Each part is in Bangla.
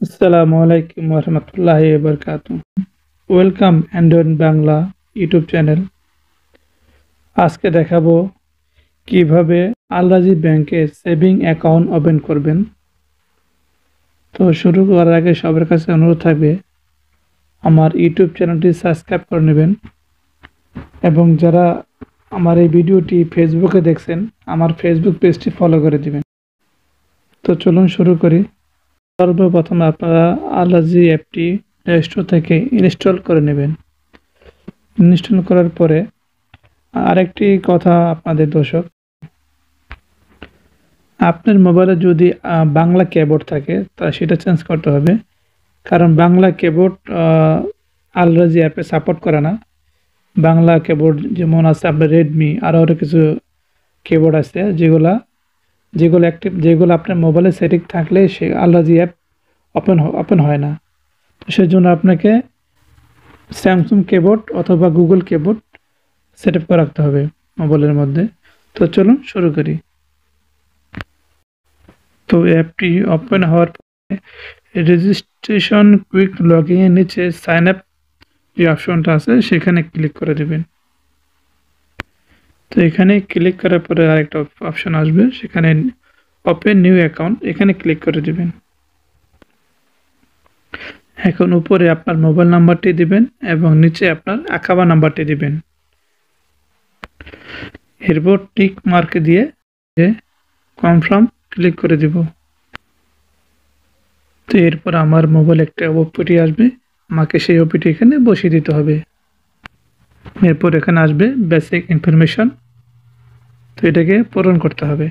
আসসালামু আলাইকুম ওরহমতুল্লাহি ওয়াবারাকাতুহ। Welcome android Bangla YouTube channel. আজকে দেখাবো কিভাবে আল রাজি ব্যাংকে সেভিং অ্যাকাউন্ট ওপেন করবেন। তো শুরু করার আগে সবার কাছে অনুরোধ থাকবে আমার ইউটিউব চ্যানেলটি সাবস্ক্রাইব করে নেবেন এবং যারা আমার এই ভিডিওটি ফেসবুকে দেখছেন আমার ফেসবুক পেজটি ফলো করে দিবেন। তো চলুন শুরু করি। সর্বপ্রথম আপনারা আল রাজি অ্যাপটি প্লে স্টোর থেকে ইনস্টল করে নেবেন। ইনস্টল করার পরে আরেকটি কথা আপনাদের দর্শক, আপনার মোবাইলে যদি বাংলা কিবোর্ড থাকে তা সেটা চেঞ্জ করতে হবে, কারণ বাংলা কিবোর্ড আল রাজি অ্যাপে সাপোর্ট করে না। বাংলা কিবোর্ড যেমন আছে আপনার রেডমি, আরও কিছু কিবোর্ড আছে যেগুলো অ্যাক্টিভ, যেগুলো আপনার মোবাইলে সেটিং থাকলে সে আল রাজি অ্যাপ ওপেন হয় না। তো সেই জন্য আপনাকে স্যামসাং কিবোর্ড অথবা গুগল কিবোর্ড সেট আপ করে রাখতে হবে মোবাইলের মধ্যে। তো চলুন শুরু করি। তো অ্যাপটি ওপেন হওয়ার পরে রেজিস্ট্রেশন কুইক লগইন এর নিচে সাইন আপ যে অপশনটা আছে সেখানে ক্লিক করে দেবেন। তো এখানে ক্লিক করার পরে আরেকটা অপশন আসবে, সেখানে ওপেন নিউ অ্যাকাউন্ট, এখানে ক্লিক করে দেবেন। এখন উপরে আপনার মোবাইল নাম্বারটি দিবেন এবং নিচে আপনার আকাবা নাম্বারটি দিবেন। এরপর টিক মার্ক দিয়ে কনফার্ম ক্লিক করে দিব। তো এরপর আমার মোবাইল একটা ওপিটি আসবে, আমাকে সেই ওপিটি এখানে বসিয়ে দিতে হবে। এরপর এখানে আসবে বেসিক ইনফরমেশন, তো এটাকে পূরণ করতে হবে।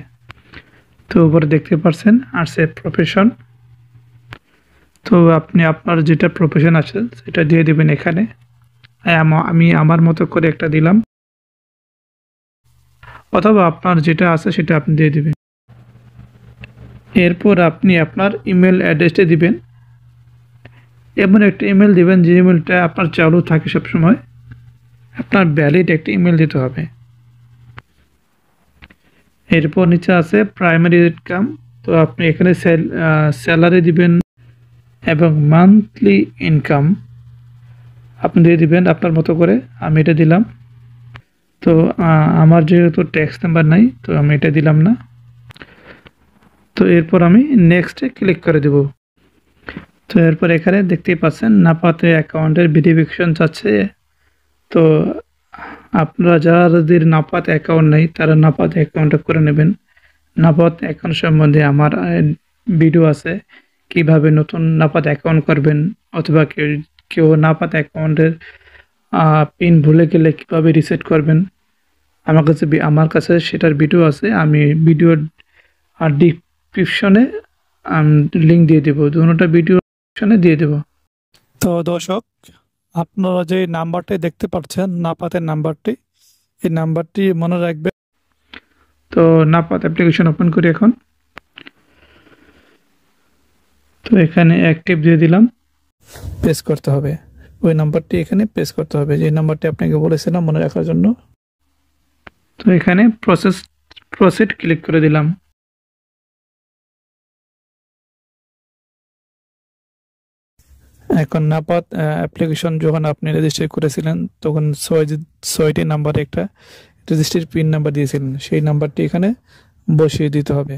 তো উপরে দেখতে পাচ্ছেন আসছে প্রফেশন, তো আপনি আপনার যেটা প্রফেশন আছে সেটা দিয়ে দিবেন এখানে। আমি আমার মতো করে একটা দিলাম, অথবা আপনার যেটা আছে সেটা আপনি দিয়ে দিবেন। এরপর আপনি আপনার ইমেল অ্যাড্রেসটা দিবেন, এমন একটা ইমেল দিবেন যে ইমেলটা আপনার চালু থাকে সবসময়, আপনার ভ্যালিড একটা ইমেল দিতে হবে। এরপর নিচে আছে প্রাইমারি ইনকাম, তো আপনি এখানে স্যালারি দিবেন এবং মান্থলি ইনকাম আপনি দিয়ে দিবেন আপনার মতো করে। আমি এটা দিলাম। তো আমার যেহেতু ট্যাক্স নাম্বার নাই তো আমি এটা দিলাম না। তো এরপর আমি নেক্সটে ক্লিক করে দেব। তো এরপর এখানে দেখতেই পাচ্ছেন নাপাতে অ্যাকাউন্টের ভেরিফিকেশন চাচ্ছে। তো আপনারা যাদের নাপাত অ্যাকাউন্ট নেই তারা নাপাত অ্যাকাউন্টটা করে নেবেন। নাপাত অ্যাকাউন্ট সম্বন্ধে আমার ভিডিও আছে, কিভাবে নতুন নাপাত অ্যাকাউন্ট করবেন, অথবা কেউ নাপাত অ্যাকাউন্টের পিন ভুলে গেলে কিভাবে রিসেট করবেন। আমার কাছে সেটার ভিডিও আছে, আমি ভিডিওর ডিসক্রিপশনে লিঙ্ক দিয়ে দেবো, দুটোটা ভিডিও ডিসক্রিপশনে দিয়ে দেবো। তো দর্শক, আপনারা যে নাম্বারটি দেখতে পাচ্ছেন নাপাতের নাম্বারটি, এই নাম্বারটি মনে রাখবেন। তো নাপাত অ্যাপ্লিকেশন ওপেন করি এখন। তো এখানে অ্যাক্টিভ দিয়ে দিলাম, পেস্ট করতে হবে ওই নাম্বারটি, এখানে পেস্ট করতে হবে যে নাম্বারটি আপনাকে বলেছিলাম মনে রাখার জন্য। তো এখানে প্রসিড ক্লিক করে দিলাম। এখন নাপাত অ্যাপ্লিকেশন যখন আপনি রেজিস্টার করেছিলেন তখন ছয়টি নাম্বারে একটা রেজিস্ট্রির পিন নাম্বার দিয়েছিলেন, সেই নাম্বারটি এখানে বসিয়ে দিতে হবে।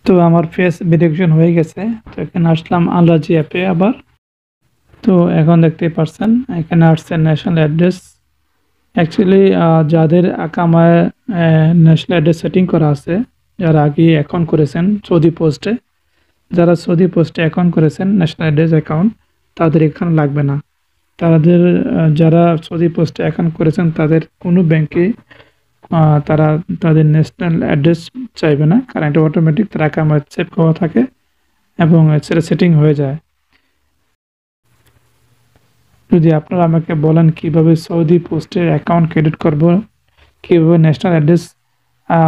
তো আমার ফেস ভেরিফিকেশন হয়ে গেছে। তো এখানে আসলাম আল রাজি অ্যাপে আবার। তো এখন দেখতে পাচ্ছেন এখানে আসছে ন্যাশনাল অ্যাড্রেস। অ্যাকচুয়ালি যাদের আকামায় ন্যাশনাল অ্যাড্রেস সেটিং করা আছে, যারা আগে অ্যাকাউন্ট করেছেন সৌদি পোস্টে, যারা সৌদি পোস্টে অ্যাকাউন্ট করেছেন ন্যাশনাল অ্যাড্রেস অ্যাকাউন্ট, তাদের এখানে লাগবে না। তাদের যারা সৌদি পোস্টে অ্যাকাউন্ট করেছেন তাদের কোনো ব্যাংকে তারা তাদের ন্যাশনাল অ্যাড্রেস চাইবে না, কারণ এটা অটোমেটিক তার আকামায় সেভ করা থাকে এবং সেটা সেটিং হয়ে যায়। যদি আপনারা আমাকে বলেন কিভাবে সৌদি পোস্টের অ্যাকাউন্ট ক্রেডিট করব, কিভাবে ন্যাশনাল অ্যাড্রেস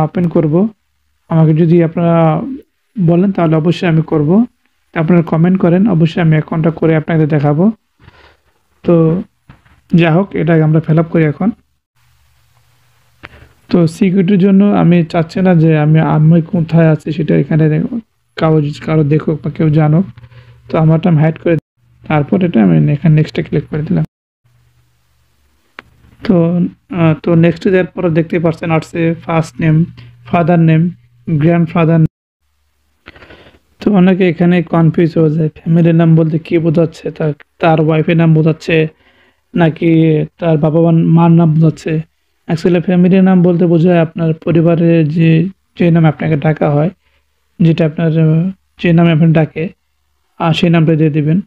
ওপেন করব। আমাকে যদি আপনারা বলেন তাহলে অবশ্যই আমি করব। আপনারা কমেন্ট করেন, অবশ্যই আমি অ্যাকাউন্টটা করে আপনাদের দেখাবো। তো যাই হোক, এটাকে আমরা ফিল আপ করি এখন। তো সিকিউরিটির জন্য আমি চাচ্ছি না যে আমি কোথায় আছি সেটা এখানে কারো দেখুক বা কেউ জানুক। তো আমারটা আমি হাইড করে তারপর এটা আমি এখানে নেক্সটে ক্লিক করে দিলাম। তো তো নেক্সট দেওয়ার পরে দেখতে পাচ্ছেন আসছে first name, father name, grandfather. তো অনেকে এখানে কনফিউজ হয়ে যায়, ফ্যামিলির নাম বলতে কি বোঝাচ্ছে, তার ওয়াইফের নাম বোঝাচ্ছে নাকি তার বাবা মার নাম বোঝাচ্ছে। অ্যাকচুয়ালি ফ্যামিলির নাম বলতে বোঝায় আপনার পরিবারের যে নামে আপনাকে ডাকা হয়, যেটা আপনার যে নামে আপনি ডাকে সেই নামটা দিয়ে দিবেন।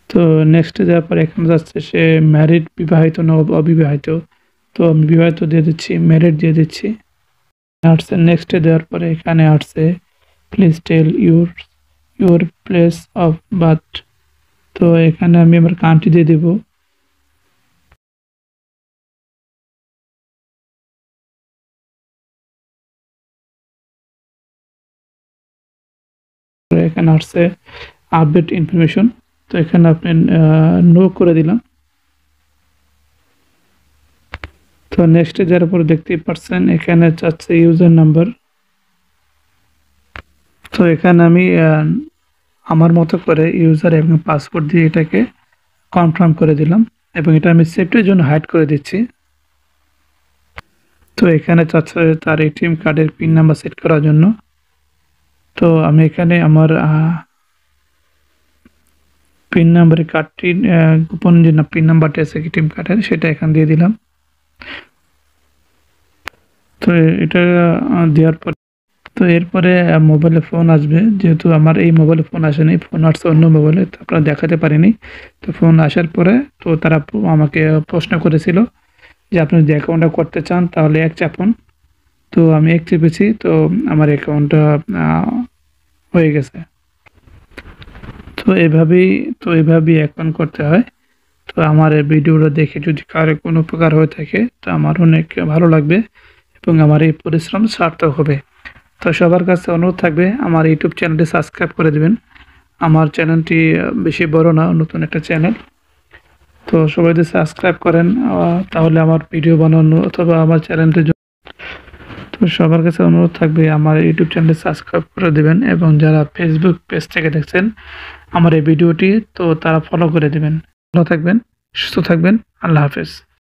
তো নেক্সট যাওয়ার পর এখানে যাচ্ছে সে ম্যারিড, বিবাহিত না অবিবাহিত। তো আমি বিবাহিত দিয়ে দিচ্ছি, ম্যারিড দিয়ে দিচ্ছি। আসছে নেক্সটে দেওয়ার পরে এখানে আসছে please tell your place of birth. তো এখানে আমি আমার কান্ট্রি দিয়ে দেব। এখানে আসছে আপডেট ইনফরমেশন। তো এখানে আপনি নো করে দিলাম। তো নেক্সটে যাওয়ার পর দেখতেই পাচ্ছেন এখানে চাচ্ছে ইউজার নাম্বার। তো এখানে আমি আমার মতো করে ইউজার এবং পাসওয়ার্ড দিয়ে এটাকে কনফার্ম করে দিলাম এবং এটা আমি সেফটির জন্য হাইড করে দিচ্ছি। তো এখানে চাচ্ছে তার এটিএম কার্ডের পিন নাম্বার সেট করার জন্য। তো আমি এখানে আমার পিন নাম্বারের কার্ডটি গোপন যে পিন নাম্বারটি আছে এটিএম কার্ডের, সেটা এখানে দিয়ে দিলাম। তো এটা দেওয়ার পর তো এরপরে মোবাইলে ফোন আসবে, যেহেতু আমার এই মোবাইলে ফোন আসেনি, ফোন আসছে অন্য মোবাইলে, তো আপনারা দেখাতে পারিনি। তো ফোন আসার পরে তো তারা আমাকে প্রশ্ন করেছিল যে আপনি যদি অ্যাকাউন্টটা করতে চান তাহলে এক চাপুন। তো আমি এক চেপেছি, তো আমার অ্যাকাউন্টটা হয়ে গেছে। তো এভাবেই অ্যাকাউন্ট করতে হয়। তো আমার এই ভিডিওটা দেখে যদি কারো কোনো উপকার হয়ে থাকে তো আমার অনেক ভালো লাগবে এবং আমার এই পরিশ্রম সার্থক হবে। তো সবার কাছে অনুরোধ থাকবে আমার ইউটিউব চ্যানেলটি সাবস্ক্রাইব করে দেবেন। আমার চ্যানেলটি বেশি বড় না, নতুন একটা চ্যানেল। তো সবাই যদি সাবস্ক্রাইব করেন তাহলে আমার ভিডিও বানানো অথবা আমার চ্যানেলটি, তো সবার কাছে অনুরোধ থাকবে আমার ইউটিউব চ্যানেলটি সাবস্ক্রাইব করে দেবেন এবং যারা ফেসবুক পেজ থেকে দেখছেন আমার এই ভিডিওটি, তো তারা ফলো করে দেবেন। ভালো থাকবেন, সুস্থ থাকবেন। আল্লাহ হাফেজ।